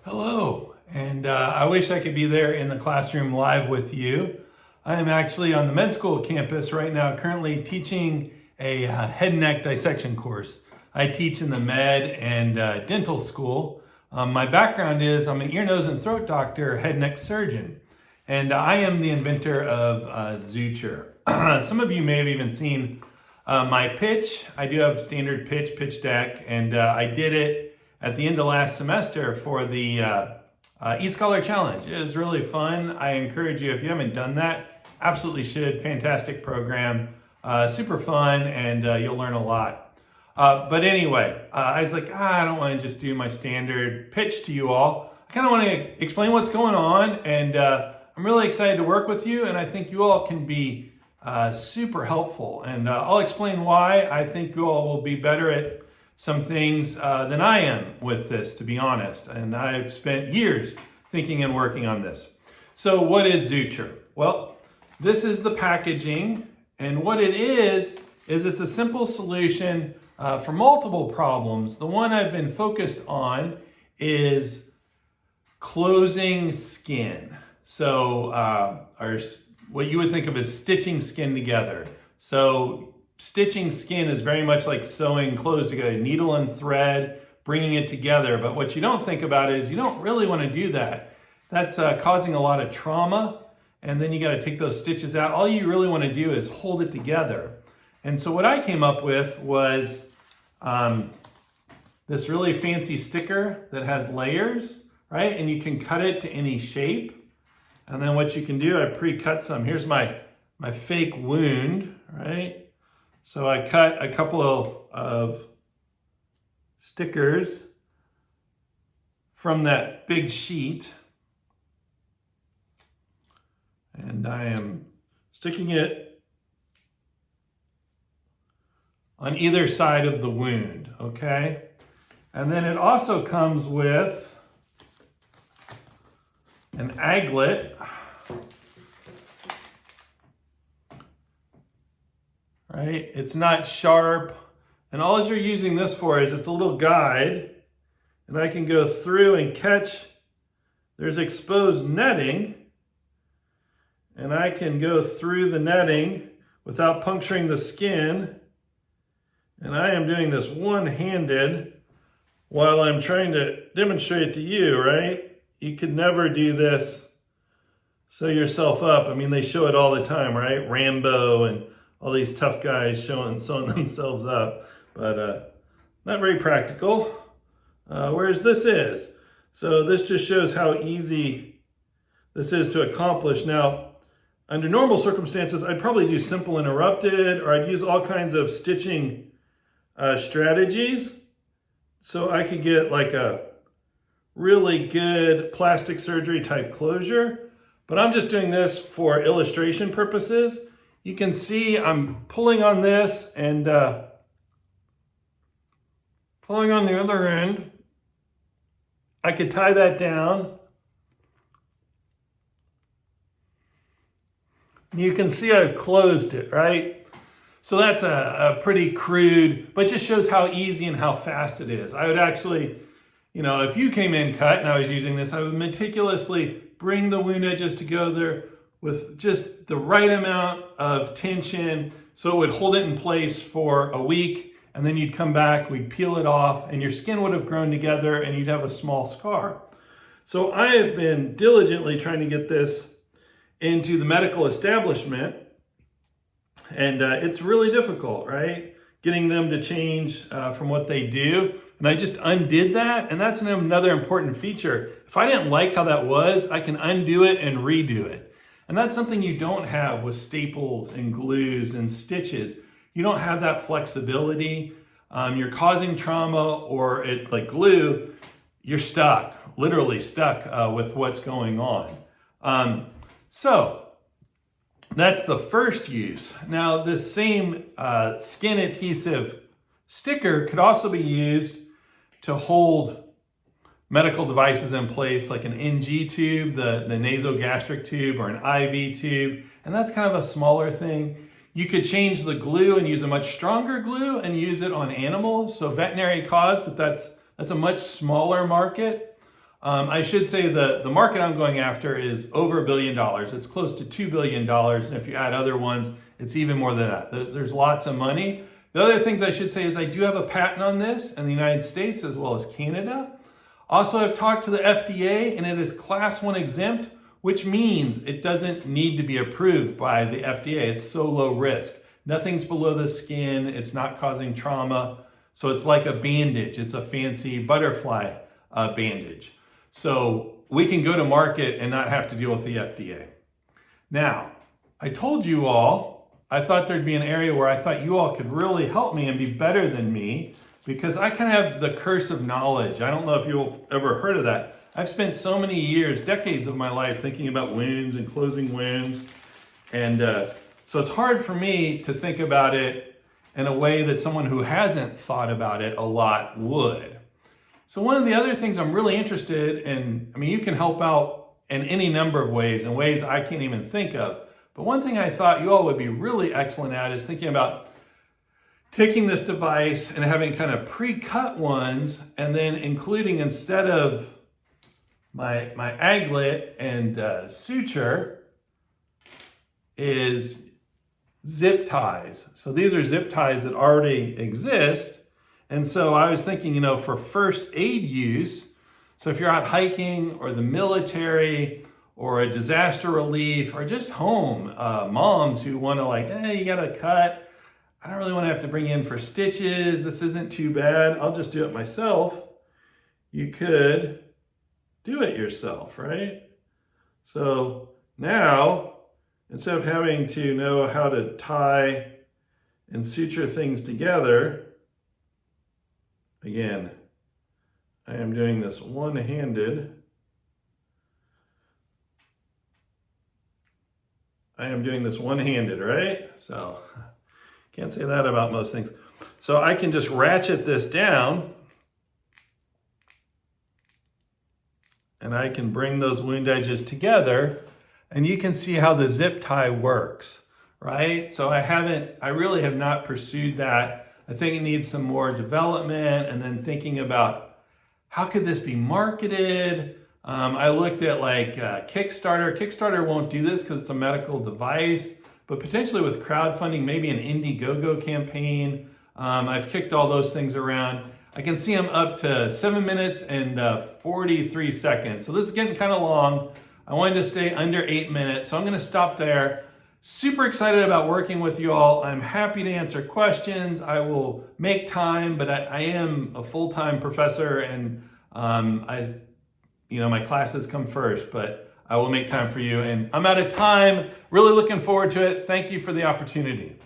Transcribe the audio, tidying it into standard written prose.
Hello, and I wish I could be there in the classroom live with you. I am actually on the med school campus right now, currently teaching a head and neck dissection course. I teach in the med and dental school. My background is I'm an ear, nose, and throat doctor, head and neck surgeon, and I am the inventor of Zuture. Some of you may have even seen my pitch. I do have standard pitch deck, and I did it at the end of last semester for the eScholar Challenge. It was really fun. I encourage you, if you haven't done that, absolutely should. Fantastic program, super fun, and you'll learn a lot. But anyway, I was like, I don't want to just do my standard pitch to you all. I kind of want to explain what's going on, and I'm really excited to work with you, and I think you all can be super helpful. And I'll explain why I think you all will be better at some things than I am with this, to be honest. And I've spent years thinking and working on this. So what is Zuture? Well, this is the packaging. And what it is it's a simple solution for multiple problems. The one I've been focused on is closing skin. So what you would think of as stitching skin together. So stitching skin is very much like sewing clothes together, needle and thread, bringing it together. But what you don't think about is you don't really want to do that. That's causing a lot of trauma, and then you got to take those stitches out. All you really want to do is hold it together. And so what I came up with was this really fancy sticker that has layers, right? And you can cut it to any shape. And then what you can do, I pre-cut some. Here's my fake wound, right? So I cut a couple of stickers from that big sheet, and I am sticking it on either side of the wound, okay? And then it also comes with an aglet. Right? It's not sharp. And all you're using this for is it's a little guide. And I can go through and catch, there's exposed netting. And I can go through the netting without puncturing the skin. And I am doing this one-handed while I'm trying to demonstrate to you, right? You could never do this, sew yourself up. I mean, they show it all the time, right? Rambo and all these tough guys sewing themselves up, but not very practical. Whereas this is. So this just shows how easy this is to accomplish. Now, under normal circumstances, I'd probably do simple interrupted, or I'd use all kinds of stitching strategies. So I could get like a really good plastic surgery type closure, but I'm just doing this for illustration purposes. You can see I'm pulling on this and pulling on the other end. I could tie that down. You can see I've closed it, right? So that's a pretty crude, but just shows how easy and how fast it is. I would actually, if you came in cut and I was using this, I would meticulously bring the wound edges together with just the right amount of tension so it would hold it in place for a week, and then you'd come back, we'd peel it off, and your skin would have grown together and you'd have a small scar. So I have been diligently trying to get this into the medical establishment, and it's really difficult, right? Getting them to change from what they do. And I just undid that, and that's another important feature. If I didn't like how that was, I can undo it and redo it. And that's something you don't have with staples and glues and stitches. You don't have that flexibility. You're causing trauma, or like glue, you're stuck, literally stuck with what's going on. So that's the first use. Now, this same skin adhesive sticker could also be used to hold medical devices in place, like an NG tube, the nasogastric tube, or an IV tube, and that's kind of a smaller thing. You could change the glue and use a much stronger glue and use it on animals, so veterinary cause, but that's a much smaller market. I should say the market I'm going after is over $1 billion. It's close to $2 billion. And if you add other ones, it's even more than that. There's lots of money. The other things I should say is I do have a patent on this in the United States as well as Canada. Also, I've talked to the FDA and it is Class 1 exempt, which means it doesn't need to be approved by the FDA. It's so low risk. Nothing's below the skin. It's not causing trauma. So it's like a bandage. It's a fancy butterfly bandage. So we can go to market and not have to deal with the FDA. Now, I told you all, I thought there'd be an area where I thought you all could really help me and be better than me, because I kind of have the curse of knowledge. I don't know if you've ever heard of that. I've spent so many years, decades of my life thinking about wounds and closing wounds. And so it's hard for me to think about it in a way that someone who hasn't thought about it a lot would. So one of the other things I'm really interested in, you can help out in any number of ways, in ways I can't even think of. But one thing I thought you all would be really excellent at is thinking about taking this device and having kind of pre-cut ones, and then including, instead of my aglet and suture, is zip ties. So these are zip ties that already exist. And so I was thinking, for first aid use, so if you're out hiking or the military or a disaster relief or just home, moms who want to you got to cut. I don't really want to have to bring you in for stitches. This isn't too bad. I'll just do it myself. You could do it yourself, right? So now, instead of having to know how to tie and suture things together, again, I am doing this one-handed. Right? So, can't say that about most things. So I can just ratchet this down, and I can bring those wound edges together, and you can see how the zip tie works, right? So I really have not pursued that. I think it needs some more development, and then thinking about how could this be marketed. I looked at Kickstarter. Kickstarter won't do this because it's a medical device, but potentially with crowdfunding, maybe an Indiegogo campaign. I've kicked all those things around. I can see them up to 7 minutes and 43 seconds. So this is getting kind of long. I wanted to stay under 8 minutes, so I'm going to stop there. Super excited about working with you all. I'm happy to answer questions. I will make time, but I am a full-time professor, and my classes come first, but I will make time for you. And I'm out of time. Really looking forward to it. Thank you for the opportunity.